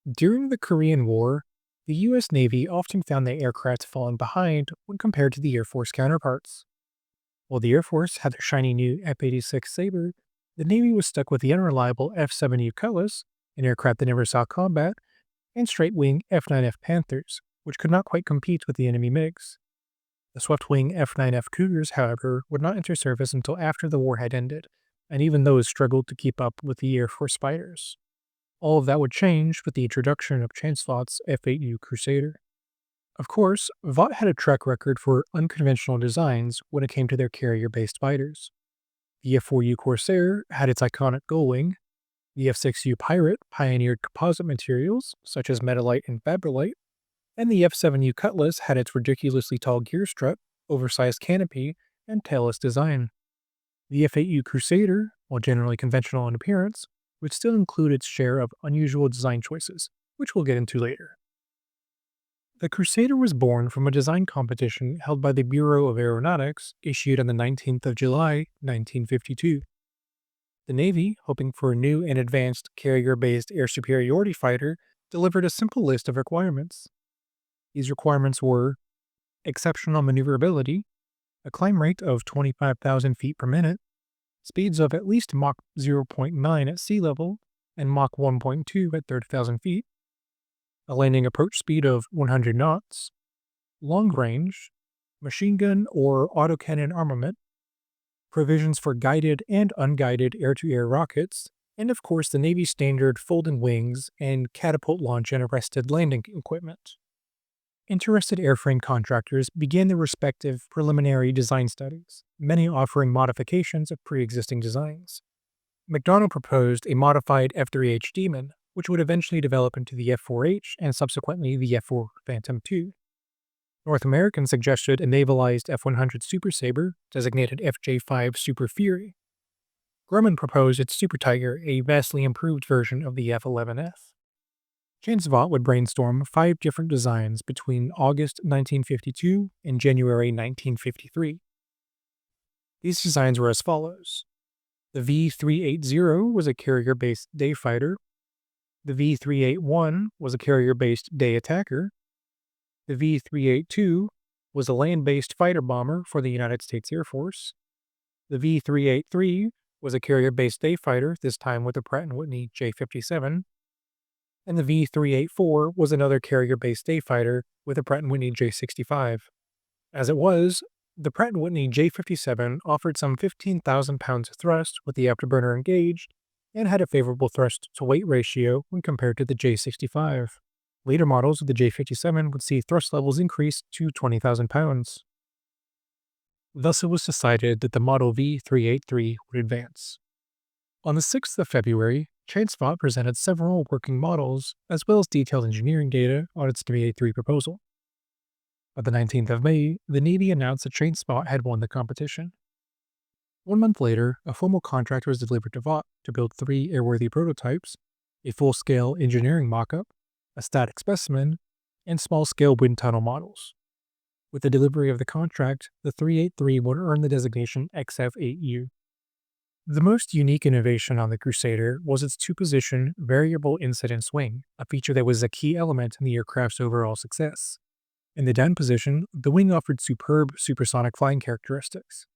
During the Korean War, the U.S. Navy often found their aircraft falling behind when compared to the Air Force counterparts. While the Air Force had their shiny new Ep.6 Sabre, the Navy was stuck with the unreliable F-7U Cutlass, an aircraft that never saw combat, and straight-wing F-9F Panthers, which could not quite compete with the enemy MiGs. The swept-wing F-9F Cougars, however, would not enter service until after the war had ended, and even those struggled to keep up with the Air Force fighters. All of that would change with the introduction of Vought's F8U Crusader. Of course, Vought had a track record for unconventional designs when it came to their carrier-based fighters. The F4U Corsair had its iconic gull wing. The F6U Pirate pioneered composite materials such as metalite and fabrilite, and the F7U Cutlass had its ridiculously tall gear strut, oversized canopy, and tailless design. The F8U Crusader, while generally conventional in appearance, would still include its share of unusual design choices, which we'll get into later. The Crusader was born from a design competition held by the Bureau of Aeronautics, issued on the 19th of July, 1952. The Navy, hoping for a new and advanced carrier-based air superiority fighter, delivered a simple list of requirements. These requirements were exceptional maneuverability, a climb rate of 25,000 feet per minute, speeds of at least Mach 0.9 at sea level and Mach 1.2 at 30,000 feet, a landing approach speed of 100 knots, long range, machine gun or autocannon armament, provisions for guided and unguided air-to-air rockets, and of course the Navy standard folding wings and catapult launch and arrested landing equipment. Interested airframe contractors began their respective preliminary design studies, many offering modifications of pre-existing designs. McDonnell proposed a modified F-3H Demon, which would eventually develop into the F-4H and subsequently the F-4 Phantom II. North American suggested a navalized F-100 Super Sabre, designated FJ-5 Super Fury. Grumman proposed its Super Tiger, a vastly improved version of the F-11F. Vought would brainstorm 5 different designs between August 1952 and January 1953. These designs were as follows. The V-380 was a carrier-based day fighter. The V-381 was a carrier-based day attacker. The V-382 was a land-based fighter bomber for the United States Air Force. The V-383 was a carrier-based day fighter, this time with the Pratt & Whitney J-57. And the V-384 was another carrier-based day fighter with a Pratt & Whitney J-65. As it was, the Pratt & Whitney J-57 offered some 15,000 pounds of thrust with the afterburner engaged and had a favorable thrust-to-weight ratio when compared to the J-65. Later models of the J-57 would see thrust levels increase to 20,000 pounds. Thus, it was decided that the Model V-383 would advance. On the 6th of February, Vought presented several working models as well as detailed engineering data on its 383 proposal. By the 19th of May, the Navy announced that Vought had won the competition. 1 month later, a formal contract was delivered to Vought to build 3 airworthy prototypes, a full-scale engineering mock-up, a static specimen, and small-scale wind tunnel models. With the delivery of the contract, the 383 would earn the designation XF8U. The most unique innovation on the Crusader was its 2-position variable incidence wing, a feature that was a key element in the aircraft's overall success. In the down position, the wing offered superb supersonic flying characteristics.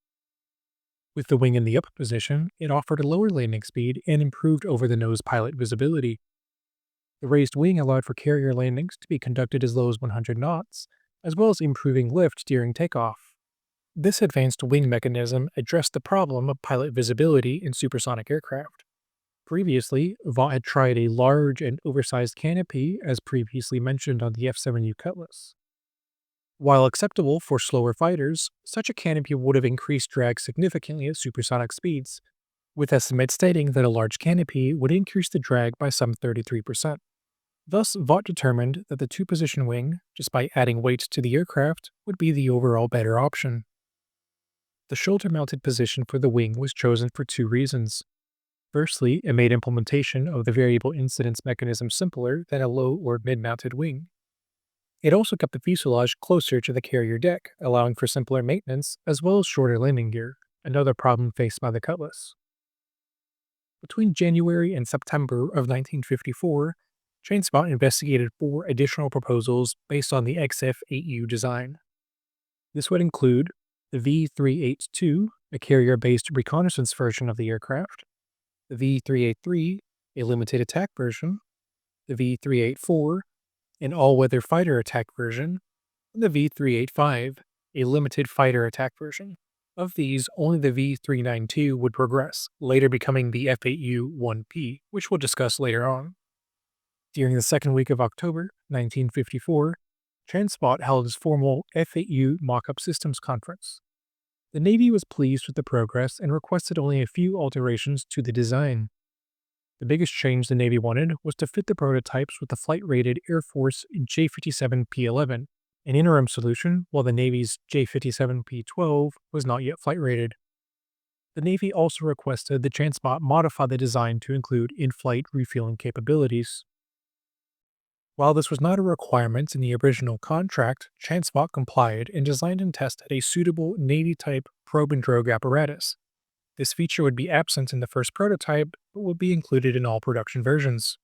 With the wing in the up position, it offered a lower landing speed and improved over-the-nose pilot visibility. The raised wing allowed for carrier landings to be conducted as low as 100 knots, as well as improving lift during takeoff. This advanced wing mechanism addressed the problem of pilot visibility in supersonic aircraft. Previously, Vought had tried a large and oversized canopy, as previously mentioned on the F-7U Cutlass. While acceptable for slower fighters, such a canopy would have increased drag significantly at supersonic speeds, with estimates stating that a large canopy would increase the drag by some 33%. Thus, Vought determined that the 2-position wing, just by adding weight to the aircraft, would be the overall better option. The shoulder-mounted position for the wing was chosen for 2 reasons. Firstly, it made implementation of the variable incidence mechanism simpler than a low or mid-mounted wing. It also kept the fuselage closer to the carrier deck, allowing for simpler maintenance as well as shorter landing gear, another problem faced by the Cutlass. Between January and September of 1954, TrainSpot investigated 4 additional proposals based on the XF8U design. This would include the V382, a carrier-based reconnaissance version of the aircraft, the V383, a limited attack version, the V384, an all-weather fighter attack version, and the V385, a limited fighter attack version. Of these, only the V392 would progress, later becoming the F8U-1P, which we'll discuss later on. During the second week of October 1954, TrainSpot held its formal F8U Mockup Systems Conference. The Navy was pleased with the progress and requested only a few alterations to the design. The biggest change the Navy wanted was to fit the prototypes with the flight-rated Air Force J-57P-11, an interim solution while the Navy's J-57P-12 was not yet flight-rated. The Navy also requested the TrainSpot modify the design to include in-flight refueling capabilities. While this was not a requirement in the original contract, TrainSpot complied and designed and tested a suitable Navy-type probe and drogue apparatus. This feature would be absent in the first prototype, but would be included in all production versions.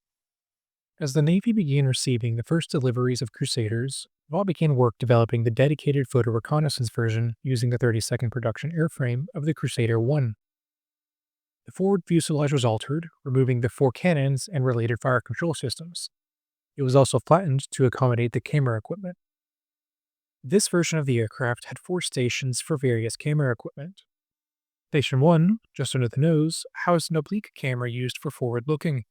As the Navy began receiving the first deliveries of Crusaders, Vought began work developing the dedicated photo reconnaissance version using the 32nd production airframe of the Crusader 1. The forward fuselage was altered, removing the 4 cannons and related fire control systems. It was also flattened to accommodate the camera equipment. This version of the aircraft had 4 stations for various camera equipment. Station 1, just under the nose, housed an oblique camera used for forward looking.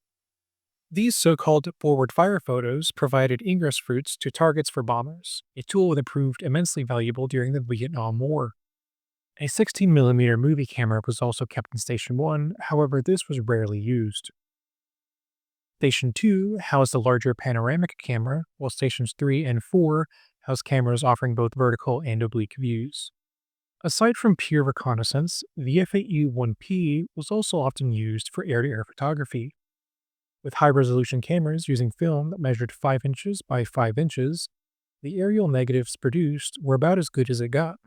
These so-called forward fire photos provided ingress routes to targets for bombers, a tool that proved immensely valuable during the Vietnam War. A 16mm movie camera was also kept in Station 1, however this was rarely used. Station 2 housed a larger panoramic camera, while Stations 3 and 4 housed cameras offering both vertical and oblique views. Aside from pure reconnaissance, the F8U-1P was also often used for air-to-air photography. With high-resolution cameras using film that measured 5 inches by 5 inches, the aerial negatives produced were about as good as it got.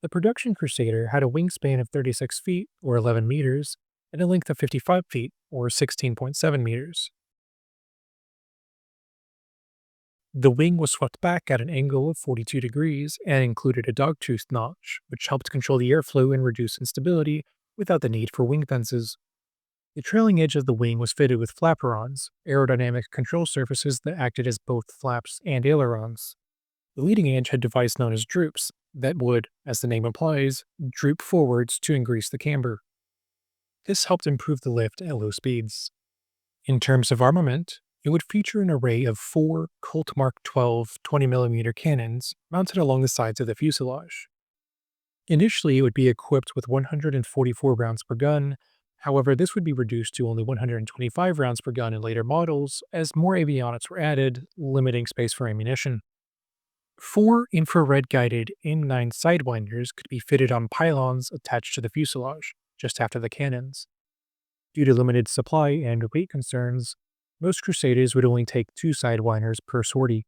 The production Crusader had a wingspan of 36 feet, or 11 meters, and a length of 55 feet, or 16.7 meters. The wing was swept back at an angle of 42 degrees and included a dogtooth notch, which helped control the airflow and reduce instability without the need for wing fences. The trailing edge of the wing was fitted with flaperons, aerodynamic control surfaces that acted as both flaps and ailerons. The leading edge had a device known as droops that would, as the name implies, droop forwards to increase the camber. This helped improve the lift at low speeds. In terms of armament, it would feature an array of 4 Colt Mark 12 20mm cannons mounted along the sides of the fuselage. Initially, it would be equipped with 144 rounds per gun, however this would be reduced to only 125 rounds per gun in later models as more avionics were added, limiting space for ammunition. 4 infrared-guided M9 sidewinders could be fitted on pylons attached to the fuselage, just after the cannons. Due to limited supply and weight concerns, most Crusaders would only take 2 sidewinders per sortie.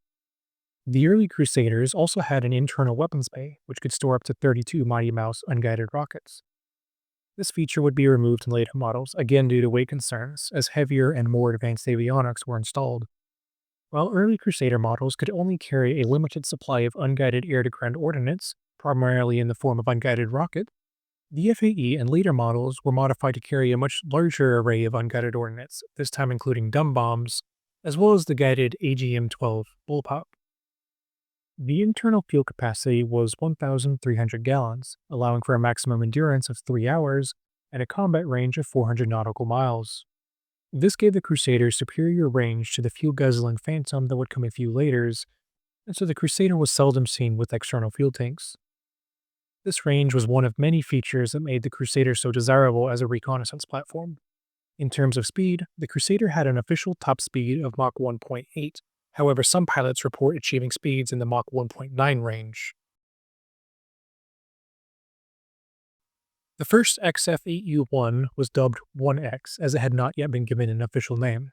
The early Crusaders also had an internal weapons bay, which could store up to 32 Mighty Mouse unguided rockets. This feature would be removed in later models, again due to weight concerns, as heavier and more advanced avionics were installed. While early Crusader models could only carry a limited supply of unguided air-to-ground ordnance, primarily in the form of unguided rocket, the F8E and later models were modified to carry a much larger array of unguided ordnance, this time including dumb bombs, as well as the guided AGM-12 bullpup. The internal fuel capacity was 1,300 gallons, allowing for a maximum endurance of 3 hours and a combat range of 400 nautical miles. This gave the Crusader superior range to the fuel-guzzling Phantom that would come a few later, and so the Crusader was seldom seen with external fuel tanks. This range was one of many features that made the Crusader so desirable as a reconnaissance platform. In terms of speed, the Crusader had an official top speed of Mach 1.8, however some pilots report achieving speeds in the Mach 1.9 range. The first XF8U-1 was dubbed 1X as it had not yet been given an official name.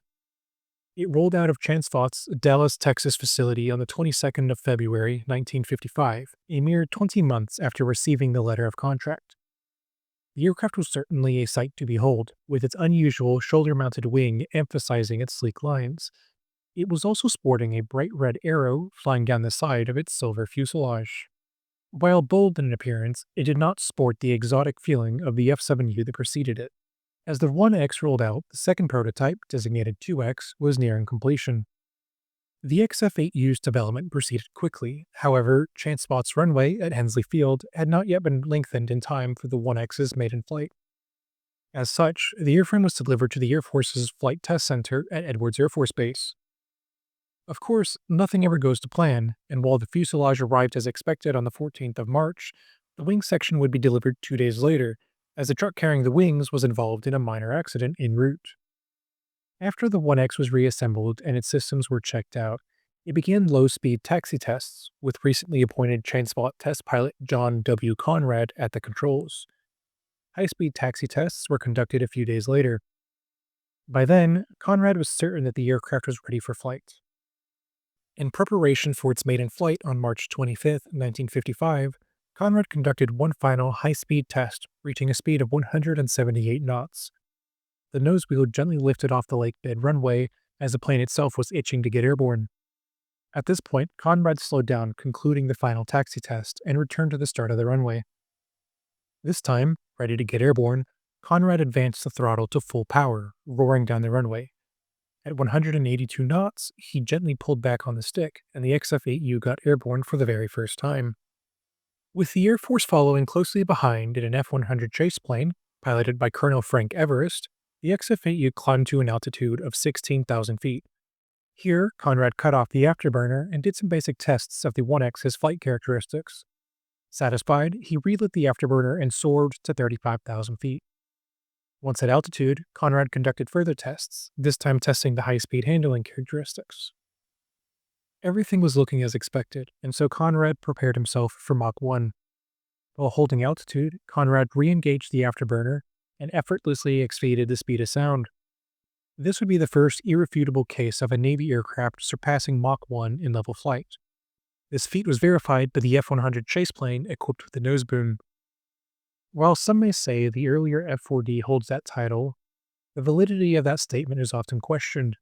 It rolled out of TrainSpot's Dallas, Texas facility on the 22nd of February, 1955, a mere 20 months after receiving the letter of contract. The aircraft was certainly a sight to behold, with its unusual shoulder-mounted wing emphasizing its sleek lines. It was also sporting a bright red arrow flying down the side of its silver fuselage. While bold in appearance, it did not sport the exotic feeling of the F-7U that preceded it. As the 1X rolled out, the second prototype, designated 2X, was nearing completion. The XF-8U's development proceeded quickly. However, Chance Spot's runway at Hensley Field had not yet been lengthened in time for the 1X's maiden flight. As such, the airframe was delivered to the Air Force's Flight Test Center at Edwards Air Force Base. Of course, nothing ever goes to plan, and while the fuselage arrived as expected on the 14th of March, the wing section would be delivered 2 days later, as the truck carrying the wings was involved in a minor accident en route. After the 1X was reassembled and its systems were checked out, it began low-speed taxi tests, with recently appointed Chainspot test pilot John W. Conrad at the controls. High-speed taxi tests were conducted a few days later. By then, Conrad was certain that the aircraft was ready for flight. In preparation for its maiden flight on March 25, 1955, Conrad conducted one final high-speed test, reaching a speed of 178 knots. The nose wheel gently lifted off the lake bed runway as the plane itself was itching to get airborne. At this point, Conrad slowed down, concluding the final taxi test, and returned to the start of the runway. This time, ready to get airborne, Conrad advanced the throttle to full power, roaring down the runway. At 182 knots, he gently pulled back on the stick, and the XF-8U got airborne for the very first time. With the Air Force following closely behind in an F-100 chase plane, piloted by Colonel Frank Everest, the XF-8U climbed to an altitude of 16,000 feet. Here, Conrad cut off the afterburner and did some basic tests of the 1X's flight characteristics. Satisfied, he relit the afterburner and soared to 35,000 feet. Once at altitude, Conrad conducted further tests, this time testing the high-speed handling characteristics. Everything was looking as expected, and so Conrad prepared himself for Mach 1. While holding altitude, Conrad re-engaged the afterburner and effortlessly exceeded the speed of sound. This would be the first irrefutable case of a Navy aircraft surpassing Mach 1 in level flight. This feat was verified by the F-100 chase plane equipped with a nose boom. While some may say the earlier F-4D holds that title, the validity of that statement is often questioned.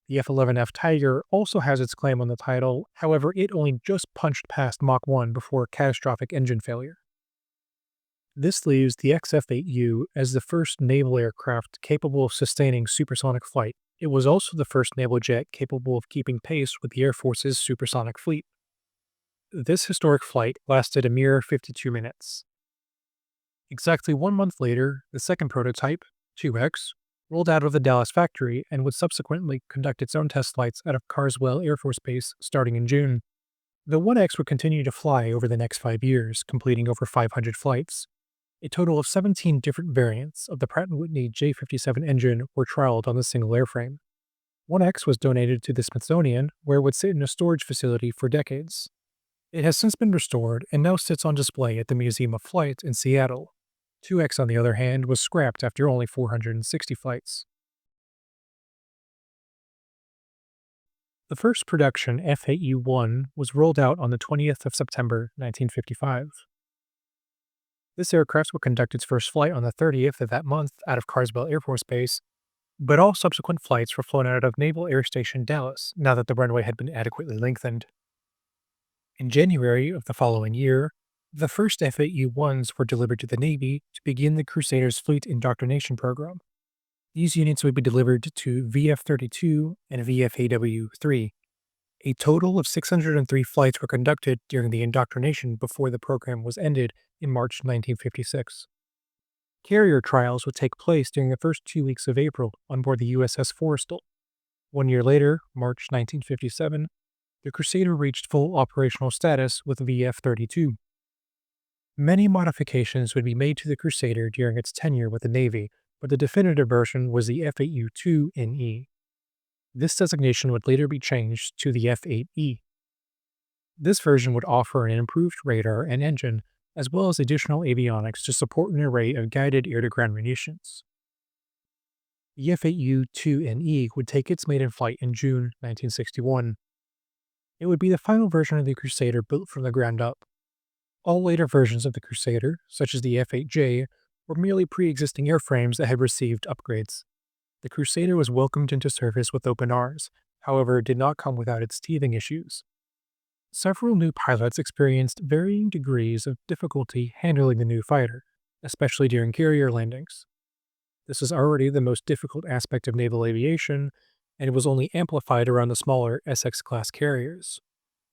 The F-11F Tiger also has its claim on the title, however it only just punched past Mach 1 before a catastrophic engine failure. This leaves the XF-8U as the first naval aircraft capable of sustaining supersonic flight. It was also the first naval jet capable of keeping pace with the Air Force's supersonic fleet. This historic flight lasted a mere 52 minutes. Exactly 1 month later, the second prototype, 2X, rolled out of the Dallas factory and would subsequently conduct its own test flights out of Carswell Air Force Base starting in June. The 1X would continue to fly over the next 5 years, completing over 500 flights. A total of 17 different variants of the Pratt & Whitney J57 engine were trialed on the single airframe. 1X was donated to the Smithsonian, where it would sit in a storage facility for decades. It has since been restored and now sits on display at the Museum of Flight in Seattle. 2X, on the other hand, was scrapped after only 460 flights. The first production F-8U-1 was rolled out on the 20th of September, 1955. This aircraft would conduct its first flight on the 30th of that month out of Carswell Air Force Base, but all subsequent flights were flown out of Naval Air Station Dallas now that the runway had been adequately lengthened. In January of the following year, the first F-8U-1s were delivered to the Navy to begin the Crusader's fleet indoctrination program. These units would be delivered to VF-32 and VFAW-3. A total of 603 flights were conducted during the indoctrination before the program was ended in March 1956. Carrier trials would take place during the first 2 weeks of April on board the USS Forrestal. 1 year later, March 1957, the Crusader reached full operational status with VF-32. Many modifications would be made to the Crusader during its tenure with the Navy, but the definitive version was the F-8U-2NE. This designation would later be changed to the F-8E. This version would offer an improved radar and engine, as well as additional avionics to support an array of guided air-to-ground munitions. The F-8U-2NE would take its maiden flight in June 1961. It would be the final version of the Crusader built from the ground up. All later versions of the Crusader, such as the F-8J, were merely pre-existing airframes that had received upgrades. The Crusader was welcomed into service with open arms, however, it did not come without its teething issues. Several new pilots experienced varying degrees of difficulty handling the new fighter, especially during carrier landings. This is already the most difficult aspect of naval aviation, and it was only amplified around the smaller SX class carriers.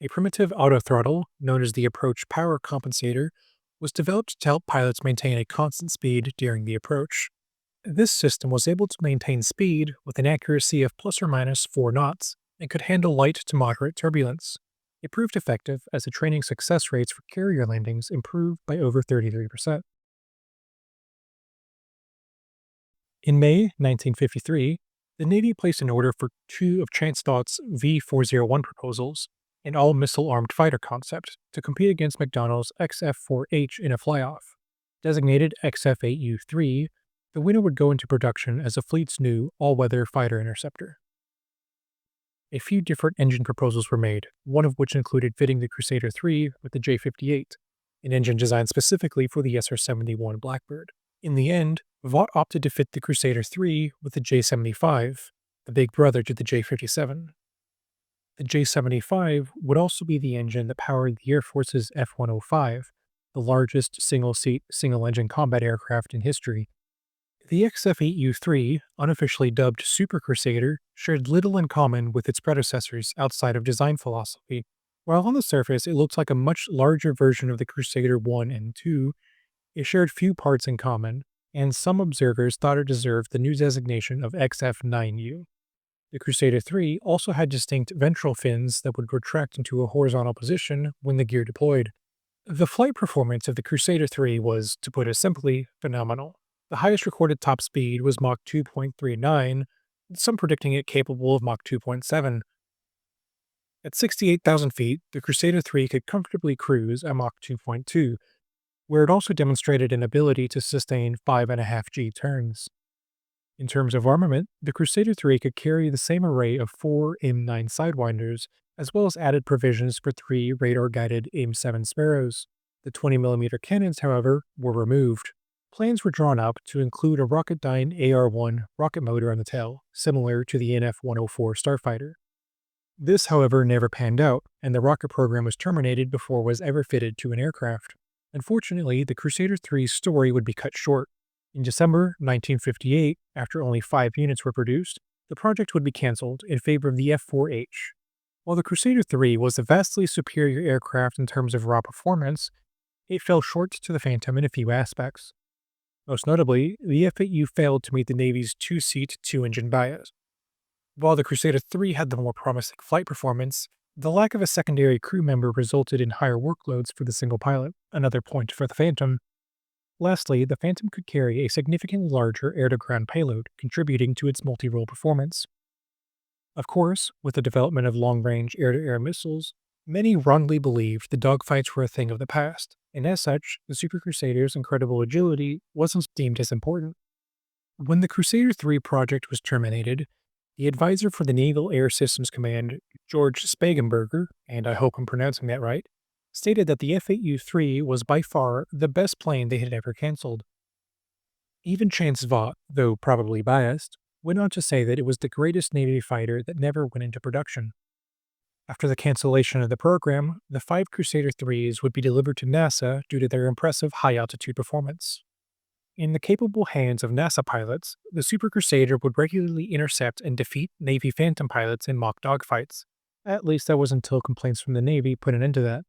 A primitive autothrottle, known as the approach power compensator, was developed to help pilots maintain a constant speed during the approach. This system was able to maintain speed with an accuracy of plus or minus 4 knots and could handle light to moderate turbulence. It proved effective as the training success rates for carrier landings improved by over 33%. In May 1953, the Navy placed an order for 2 of Transtout's V401 proposals, an all-missile armed fighter concept, to compete against McDonnell's XF-4H in a flyoff. Designated XF-8U-3, the winner would go into production as the fleet's new all-weather fighter interceptor. A few different engine proposals were made, one of which included fitting the Crusader 3 with the J-58, an engine designed specifically for the SR-71 Blackbird. In the end, Vought opted to fit the Crusader 3 with the J-75, the big brother to the J-57. The J-75 would also be the engine that powered the Air Force's F-105, the largest single-seat, single-engine combat aircraft in history. The XF-8U-3, unofficially dubbed Super Crusader, shared little in common with its predecessors outside of design philosophy. While on the surface it looked like a much larger version of the Crusader 1 and 2, it shared few parts in common, and some observers thought it deserved the new designation of XF-9U. The Crusader 3 also had distinct ventral fins that would retract into a horizontal position when the gear deployed. The flight performance of the Crusader 3 was, to put it simply, phenomenal. The highest recorded top speed was Mach 2.39, with some predicting it capable of Mach 2.7. At 68,000 feet, the Crusader 3 could comfortably cruise at Mach 2.2, where it also demonstrated an ability to sustain 5.5 G turns. In terms of armament, the Crusader 3 could carry the same array of 4 AIM-9 Sidewinders, as well as added provisions for 3 radar-guided AIM-7 Sparrows. The 20mm cannons, however, were removed. Plans were drawn up to include a Rocketdyne AR-1 rocket motor on the tail, similar to the NF-104 Starfighter. This, however, never panned out, and the rocket program was terminated before it was ever fitted to an aircraft. Unfortunately, the Crusader 3's story would be cut short. In December 1958, after only 5 units were produced, the project would be cancelled in favor of the F-4H. While the Crusader 3 was a vastly superior aircraft in terms of raw performance, it fell short to the Phantom in a few aspects. Most notably, the F-8U failed to meet the Navy's 2-seat, 2-engine bias. While the Crusader 3 had the more promising flight performance, the lack of a secondary crew member resulted in higher workloads for the single pilot, another point for the Phantom. Lastly, the Phantom could carry a significantly larger air-to-ground payload, contributing to its multi-role performance. Of course, with the development of long-range air-to-air missiles, many wrongly believed the dogfights were a thing of the past, and as such, the Super Crusader's incredible agility wasn't deemed as important. When the Crusader 3 project was terminated, the advisor for the Naval Air Systems Command, George Spagenberger, and I hope I'm pronouncing that right, stated that the F-8U-3 was by far the best plane they had ever cancelled. Even Chance Vought, though probably biased, went on to say that it was the greatest Navy fighter that never went into production. After the cancellation of the program, the 5 Crusader 3s would be delivered to NASA due to their impressive high-altitude performance. In the capable hands of NASA pilots, the Super Crusader would regularly intercept and defeat Navy Phantom pilots in mock dogfights. At least that was until complaints from the Navy put an end to that.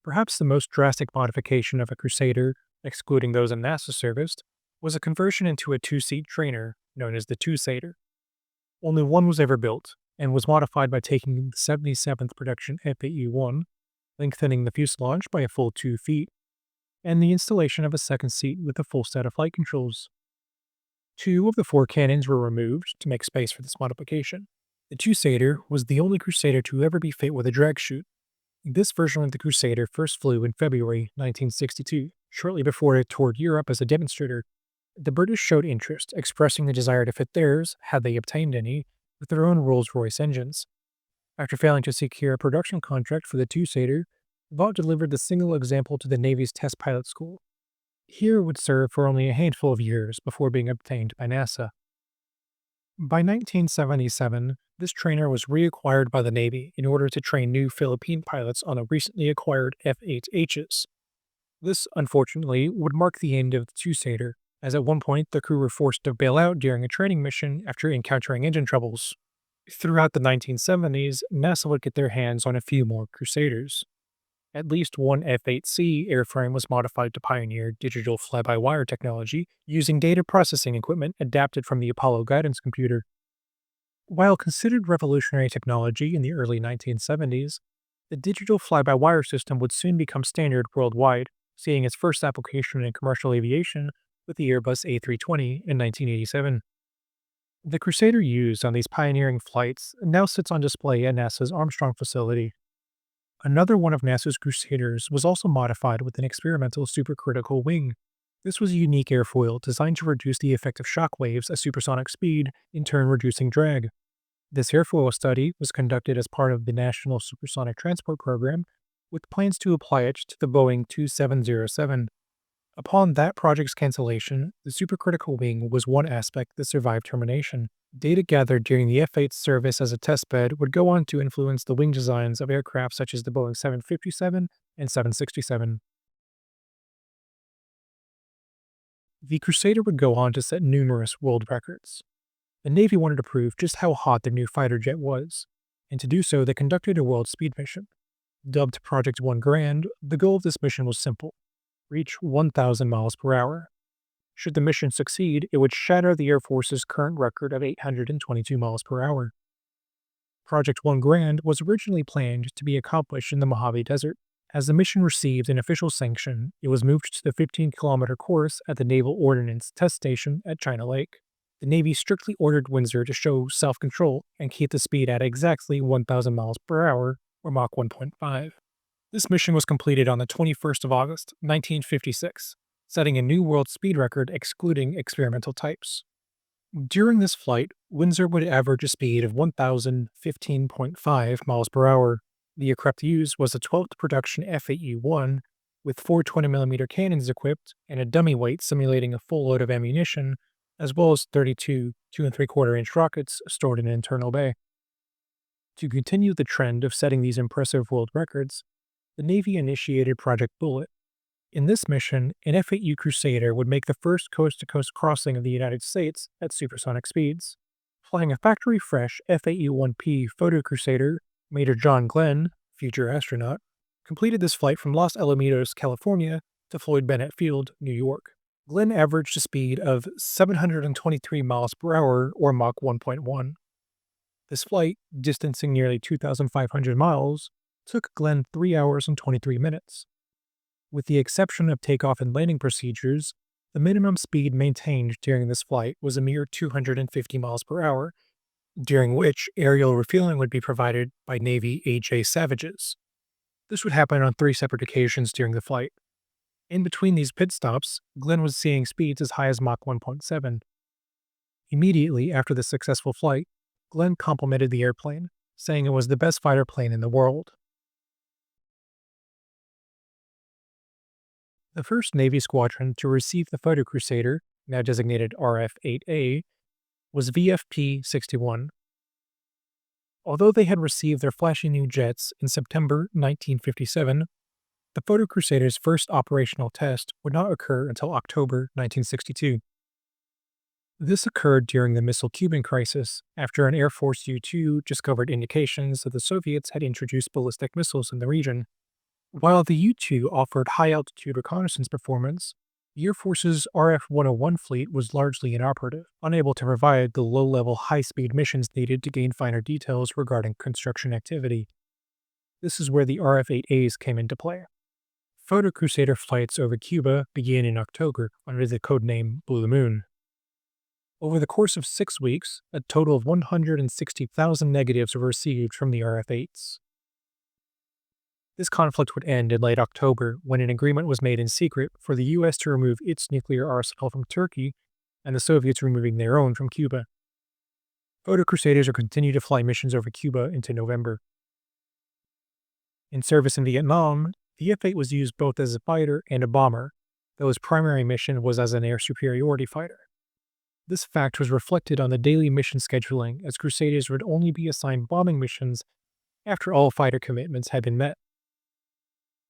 Perhaps the most drastic modification of a Crusader, excluding those in NASA service, was a conversion into a 2-seat trainer, known as the Crusader. Only one was ever built, and was modified by taking the 77th production Ep.6, lengthening the fuselage by a full 2 feet, and the installation of a second seat with a full set of flight controls. 2 of the 4 cannons were removed to make space for this modification. The Crusader was the only Crusader to ever be fit with a drag chute. This version of the Crusader first flew in February 1962, shortly before it toured Europe as a demonstrator. The British showed interest, expressing the desire to fit theirs, had they obtained any, with their own Rolls-Royce engines. After failing to secure a production contract for the Crusader, Vought delivered the single example to the Navy's test pilot school. Here it would serve for only a handful of years before being obtained by NASA. By 1977, this trainer was reacquired by the Navy in order to train new Philippine pilots on the recently acquired F-8Hs. This, unfortunately, would mark the end of the Crusader, as at one point the crew were forced to bail out during a training mission after encountering engine troubles. Throughout the 1970s, NASA would get their hands on a few more Crusaders. At least one F-8C airframe was modified to pioneer digital fly-by-wire technology using data processing equipment adapted from the Apollo guidance computer. While considered revolutionary technology in the early 1970s, the digital fly-by-wire system would soon become standard worldwide, seeing its first application in commercial aviation with the Airbus A320 in 1987. The Crusader used on these pioneering flights now sits on display at NASA's Armstrong facility. Another one of NASA's Crusaders was also modified with an experimental supercritical wing. This was a unique airfoil designed to reduce the effect of shock waves at supersonic speed, in turn reducing drag. This airfoil study was conducted as part of the National Supersonic Transport Program, with plans to apply it to the Boeing 2707. Upon that project's cancellation, the supercritical wing was one aspect that survived termination. Data gathered during the F-8's service as a testbed would go on to influence the wing designs of aircraft such as the Boeing 757 and 767. The Crusader would go on to set numerous world records. The Navy wanted to prove just how hot the new fighter jet was, and to do so they conducted a world speed mission. Dubbed Project 1 Grand, the goal of this mission was simple: reach 1,000 miles per hour. Should the mission succeed, it would shatter the Air Force's current record of 822 miles per hour. Project 1 Grand was originally planned to be accomplished in the Mojave Desert. As the mission received an official sanction, it was moved to the 15-kilometer course at the Naval Ordnance Test Station at China Lake. The Navy strictly ordered Windsor to show self-control and keep the speed at exactly 1,000 miles per hour, or Mach 1.5. This mission was completed on the 21st of August, 1956, setting a new world speed record excluding experimental types. During this flight, Windsor would average a speed of 1,015.5 miles per hour. The aircraft used was the 12th production F8U-1 with 4 20mm cannons equipped and a dummy weight simulating a full load of ammunition, as well as 32 2¾ inch rockets stored in an internal bay. To continue the trend of setting these impressive world records, the Navy initiated Project Bullet. In this mission, an F-8U Crusader would make the first coast-to-coast crossing of the United States at supersonic speeds. Flying a factory-fresh F-8U-1P Photo Crusader, Major John Glenn, future astronaut, completed this flight from Los Alamitos, California to Floyd Bennett Field, New York. Glenn averaged a speed of 723 miles per hour, or Mach 1.1. This flight, distancing nearly 2,500 miles, took Glenn 3 hours and 23 minutes. With the exception of takeoff and landing procedures, the minimum speed maintained during this flight was a mere 250 miles per hour, during which aerial refueling would be provided by Navy AJ Savages. This would happen on 3 separate occasions during the flight. In between these pit stops, Glenn was seeing speeds as high as Mach 1.7. Immediately after the successful flight, Glenn complimented the airplane, saying it was the best fighter plane in the world. The first Navy squadron to receive the Photo Crusader, now designated RF-8A, was VFP-61. Although they had received their flashy new jets in September 1957, the Photo Crusader's first operational test would not occur until October 1962. This occurred during the missile Cuban crisis, after an Air Force U-2 discovered indications that the Soviets had introduced ballistic missiles in the region. While the U-2 offered high-altitude reconnaissance performance, the Air Force's RF-101 fleet was largely inoperative, unable to provide the low-level, high-speed missions needed to gain finer details regarding construction activity. This is where the RF-8As came into play. Photo Crusader flights over Cuba began in October under the codename Blue Moon. Over the course of 6 weeks, a total of 160,000 negatives were received from the RF-8s. This conflict would end in late October when an agreement was made in secret for the US to remove its nuclear arsenal from Turkey and the Soviets removing their own from Cuba. Photo Crusaders would continue to fly missions over Cuba into November. In service in Vietnam, the F-8 was used both as a fighter and a bomber. though his primary mission was as an air superiority fighter. This fact was reflected on the daily mission scheduling, as Crusaders would only be assigned bombing missions after all fighter commitments had been met.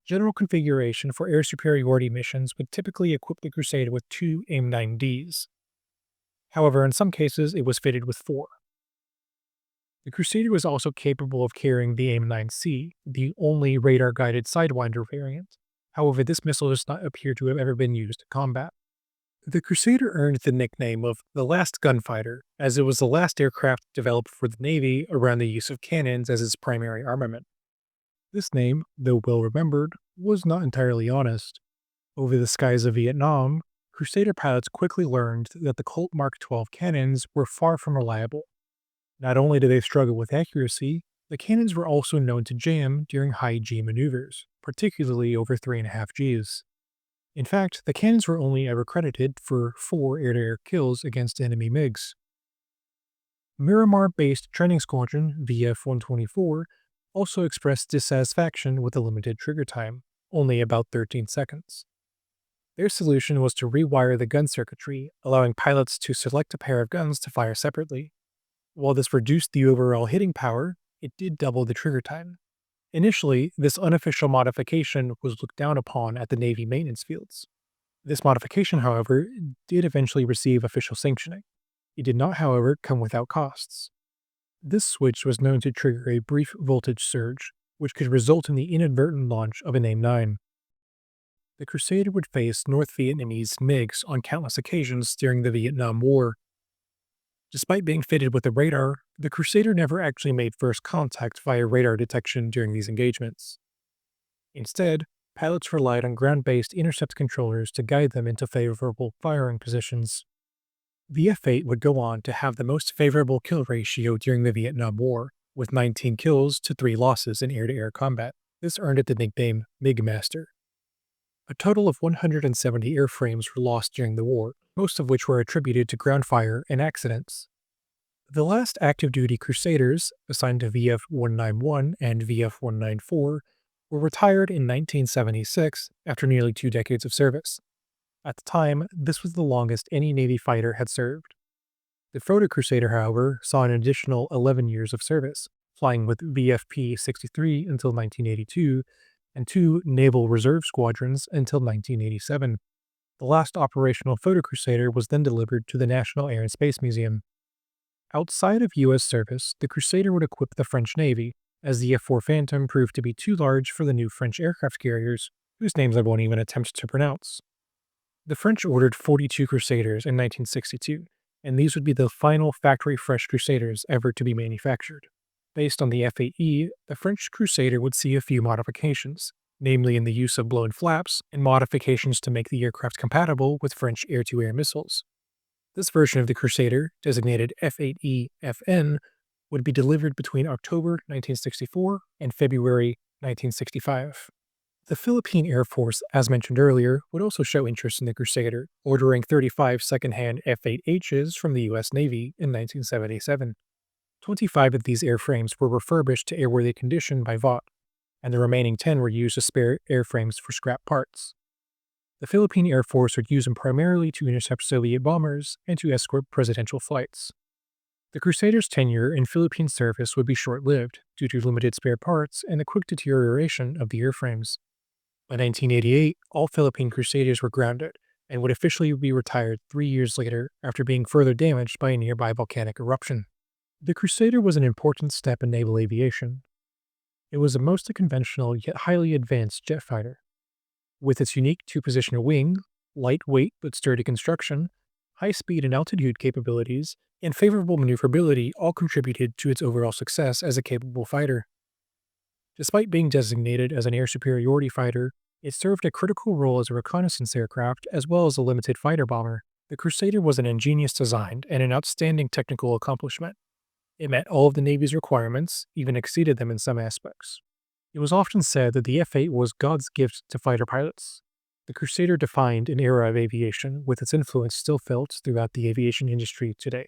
General configuration for air superiority missions would typically equip the Crusader with 2 AIM-9Ds. However, in some cases, it was fitted with 4. The Crusader was also capable of carrying the AIM-9C, the only radar-guided Sidewinder variant. However, this missile does not appear to have ever been used in combat. The Crusader earned the nickname of the Last Gunfighter, as it was the last aircraft developed for the Navy around the use of cannons as its primary armament. This name, though well remembered, was not entirely honest. Over the skies of Vietnam, Crusader pilots quickly learned that the Colt Mark 12 cannons were far from reliable. Not only did they struggle with accuracy, the cannons were also known to jam during high G maneuvers, particularly over 3.5 Gs. In fact, the cannons were only ever credited for 4 air-to-air kills against enemy MiGs. Miramar-based training squadron VF-124 also expressed dissatisfaction with the limited trigger time, only about 13 seconds. Their solution was to rewire the gun circuitry, allowing pilots to select a pair of guns to fire separately. While this reduced the overall hitting power, it did double the trigger time. Initially, this unofficial modification was looked down upon at the Navy maintenance fields. This modification, however, did eventually receive official sanctioning. It did not, however, come without costs. This switch was known to trigger a brief voltage surge, which could result in the inadvertent launch of an AIM-9. The Crusader would face North Vietnamese MiGs on countless occasions during the Vietnam War. Despite being fitted with a radar, the Crusader never actually made first contact via radar detection during these engagements. Instead, pilots relied on ground-based intercept controllers to guide them into favorable firing positions. The F-8 would go on to have the most favorable kill ratio during the Vietnam War, with 19 kills to 3 losses in air-to-air combat. This earned it the nickname MiG Master. A total of 170 airframes were lost during the war, most of which were attributed to ground fire and accidents. The last active-duty Crusaders, assigned to VF-191 and VF-194, were retired in 1976 after nearly 2 decades of service. At the time, this was the longest any Navy fighter had served. The Froda Crusader, however, saw an additional 11 years of service, flying with VFP-63 until 1982, and 2 Naval Reserve Squadrons until 1987. The last operational Photo Crusader was then delivered to the National Air and Space Museum. Outside of U.S. service, the Crusader would equip the French Navy, as the F-4 Phantom proved to be too large for the new French aircraft carriers, whose names I won't even attempt to pronounce. The French ordered 42 Crusaders in 1962, and these would be the final factory-fresh Crusaders ever to be manufactured. Based on the F-8E, the French Crusader would see a few modifications, namely in the use of blown flaps and modifications to make the aircraft compatible with French air-to-air missiles. This version of the Crusader, designated F-8E-FN, would be delivered between October 1964 and February 1965. The Philippine Air Force, as mentioned earlier, would also show interest in the Crusader, ordering 35 second-hand F-8Hs from the U.S. Navy in 1977. 25 of these airframes were refurbished to airworthy condition by Vought, and the remaining 10 were used as spare airframes for scrap parts. The Philippine Air Force would use them primarily to intercept Soviet bombers and to escort presidential flights. The Crusader's tenure in Philippine service would be short-lived due to limited spare parts and the quick deterioration of the airframes. By 1988, all Philippine Crusaders were grounded and would officially be retired 3 years later after being further damaged by a nearby volcanic eruption. The Crusader was an important step in naval aviation. It was a mostly conventional yet highly advanced jet fighter. With its unique 2-position wing, lightweight but sturdy construction, high speed and altitude capabilities, and favorable maneuverability all contributed to its overall success as a capable fighter. Despite being designated as an air superiority fighter, it served a critical role as a reconnaissance aircraft as well as a limited fighter bomber. The Crusader was an ingenious design and an outstanding technical accomplishment. It met all of the Navy's requirements, even exceeded them in some aspects. It was often said that the F-8 was God's gift to fighter pilots. The Crusader defined an era of aviation with its influence still felt throughout the aviation industry today.